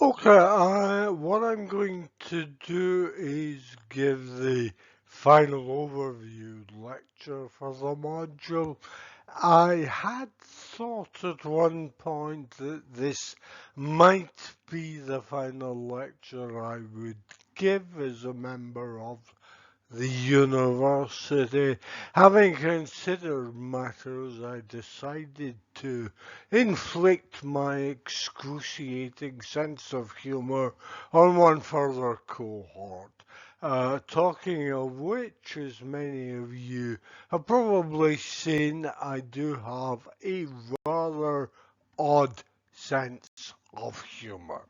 Okay, what I'm going to do is give the final overview lecture for the module. I had thought at one point that this might be the final lecture I would give as a member of the university. Having considered matters, I decided to inflict my excruciating sense of humour on one further cohort. Talking of which, as many of you have probably seen, I do have a rather odd sense of humour.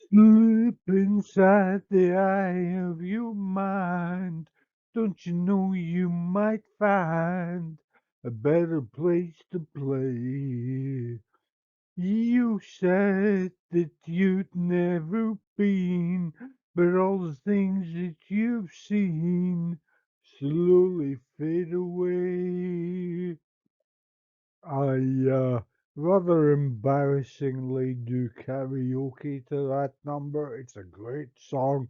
Slip inside the eye of your mind. Don't you know you might find a better place to play? You said that you'd never been, but all the things that you've seen slowly fade away. I rather embarrassingly do karaoke to that number. It's a great song.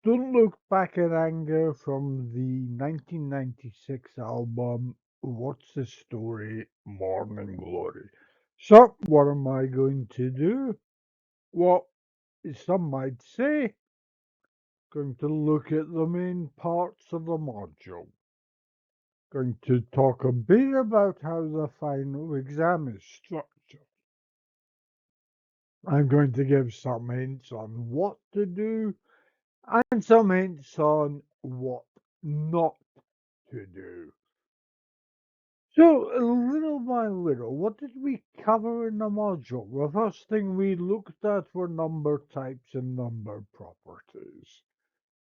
Don't Look Back in Anger from the 1996 album What's the Story? Morning Glory. So, what am I going to do? Well, some might say, going to look at the main parts of the module. Going to talk a bit about how the final exam is structured. I'm going to give some hints on what to do and some hints on what not to do. So, little by little, what did we cover in the module? The first thing we looked at were number types and number properties.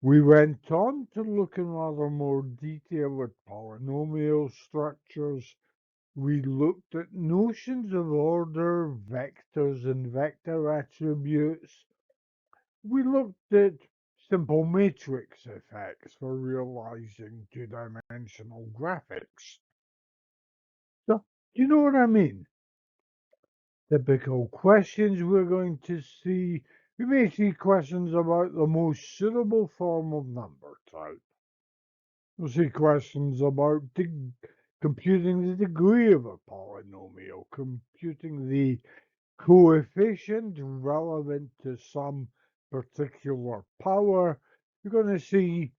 We went on to look in rather more detail at polynomial structures. We looked at notions of order, vectors, and vector attributes. We looked at simple matrix effects for realizing two-dimensional graphics. So, do you know what I mean? Typical questions we're going to see. We may see questions about the most suitable form of number type. We'll see questions about computing the degree of a polynomial, computing the coefficient relevant to some particular power. You're going to see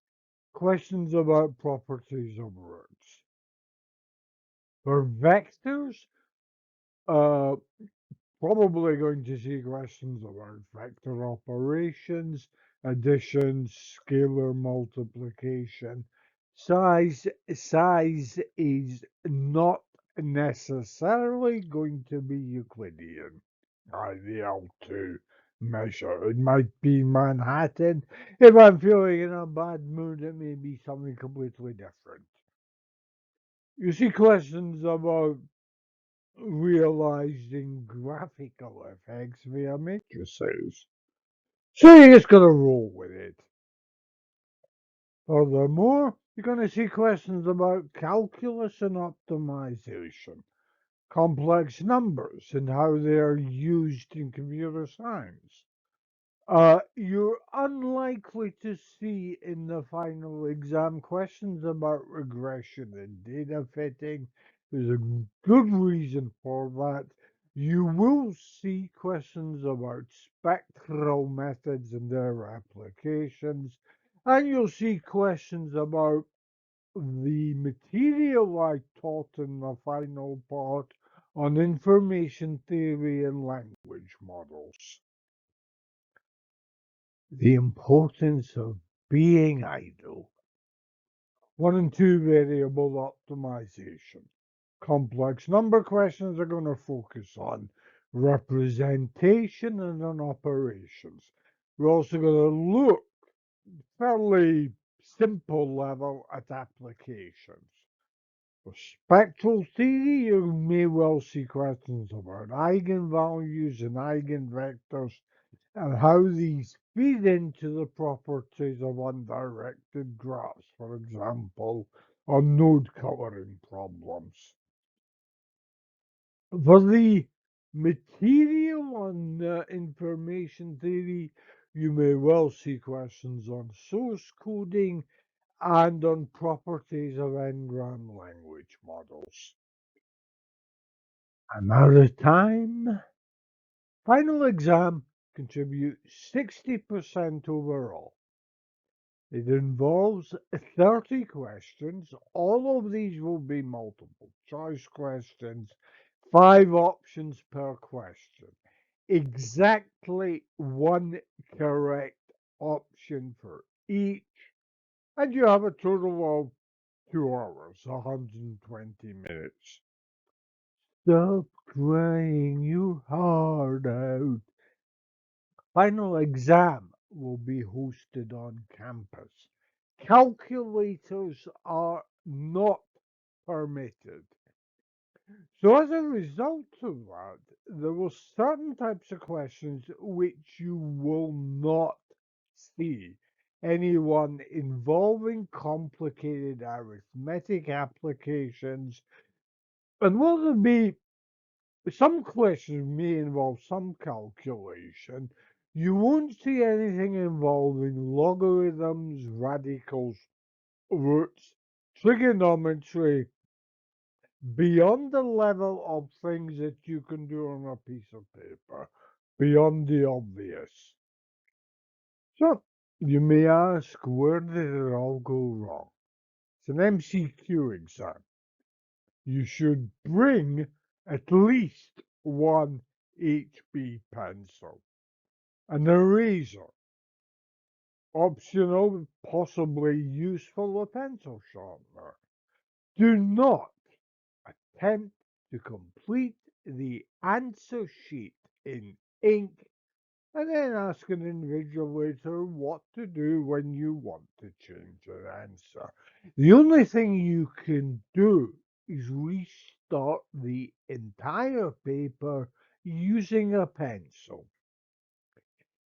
questions about properties of roots. For vectors, uh, probably going to see questions about vector operations, addition, scalar multiplication. Size is not necessarily going to be Euclidean. Ideal to measure. It might be Manhattan. If I'm feeling in a bad mood, it may be something completely different. You see questions about realizing graphical effects via matrices. So you just gotta roll with it. Furthermore, you're gonna see questions about calculus and optimization, complex numbers and how they are used in computer science. You're unlikely to see in the final exam questions about regression and data fitting. There's a good reason for that. You will see questions about spectral methods and their applications, and you'll see questions about the material I taught in the final part on information theory and language models. The importance of being idle. One and two variable optimization. Complex number questions are going to focus on representation and on operations. We're also going to look fairly simple level at applications. For spectral theory, you may well see questions about eigenvalues and eigenvectors and how these feed into the properties of undirected graphs, for example, on node coloring problems. For the material on information theory, you may well see questions on source coding and on properties of n-gram language models. Another time, final exam contributes 60% overall. It involves 30 questions. All of these will be multiple choice questions, 5 options per question. Exactly one correct option for each, and you have a total of 2 hours, 120 minutes. Stop crying your heart out. Final exam will be hosted on campus. Calculators are not permitted. So as a result of that, there were certain types of questions which you will not see. Anyone involving complicated arithmetic applications, and will there be some questions may involve some calculation. You won't see anything involving logarithms, radicals, roots, trigonometry, beyond the level of things that you can do on a piece of paper, beyond the obvious. So, you may ask, where did it all go wrong? It's an MCQ exam. You should bring at least one HB pencil, an eraser, optional, possibly useful a pencil sharpener. Do not attempt to complete the answer sheet in ink and then ask an invigilator what to do when you want to change an answer. The only thing you can do is restart the entire paper using a pencil.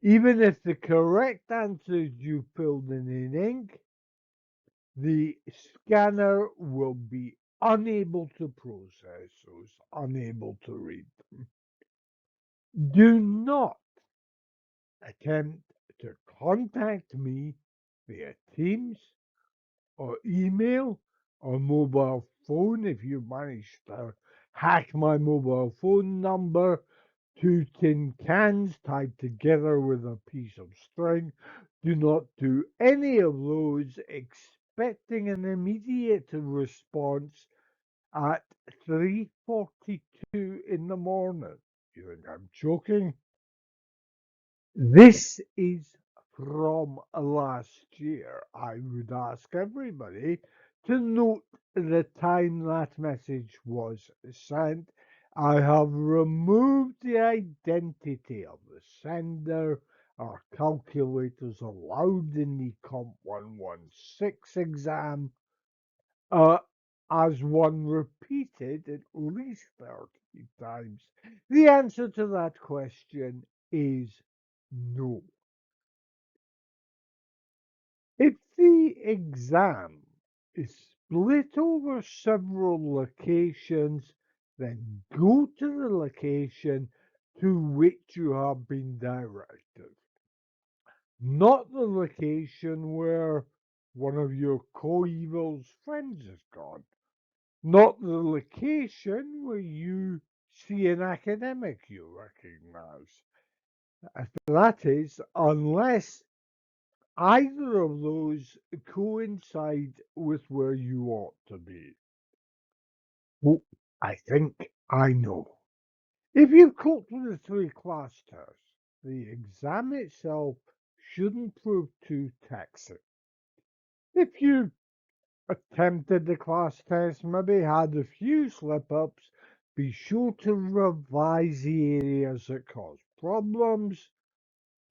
Even if the correct answers you filled in ink, the scanner will be unable to process those, unable to read them. Do not attempt to contact me via Teams or email or mobile phone if you manage to hack my mobile phone number. 2 tin cans tied together with a piece of string. Do not do any of those expecting an immediate response at 3:42 in the morning. You think I'm joking? This is from last year. I would ask everybody to note the time that message was sent. I have removed the identity of the sender. Our calculators allowed in the Comp 116 exam, uh, as one repeated at least 30 times. The answer to that question is no. If the exam is split over several locations, then go to the location to which you have been directed, not the location where one of your coeval's friends has gone, not the location where you see an academic you recognize. That is, unless either of those coincide with where you ought to be. Well, I think I know. If you coped with the 3 class tests, the exam itself shouldn't prove too taxing. If you attempted the class test, maybe had a few slip ups, be sure to revise the areas that cause problems.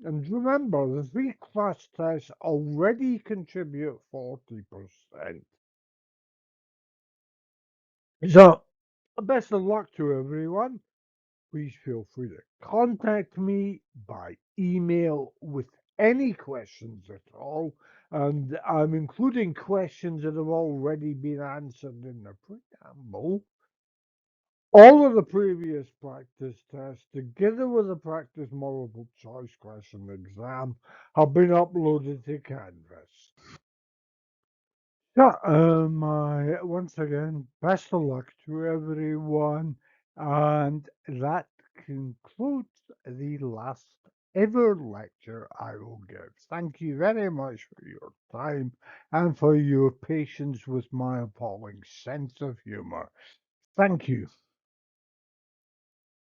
And remember, the 3 class tests already contribute 40%. So, best of luck to everyone. Please feel free to contact me by email with any questions at all. And I'm including questions that have already been answered in the preamble. All of the previous practice tests, together with the practice multiple choice question exam, have been uploaded to Canvas. So, once again, best of luck to everyone, and that concludes the last ever lecture I will give. Thank you very much for your time and for your patience with my appalling sense of humor. Thank you.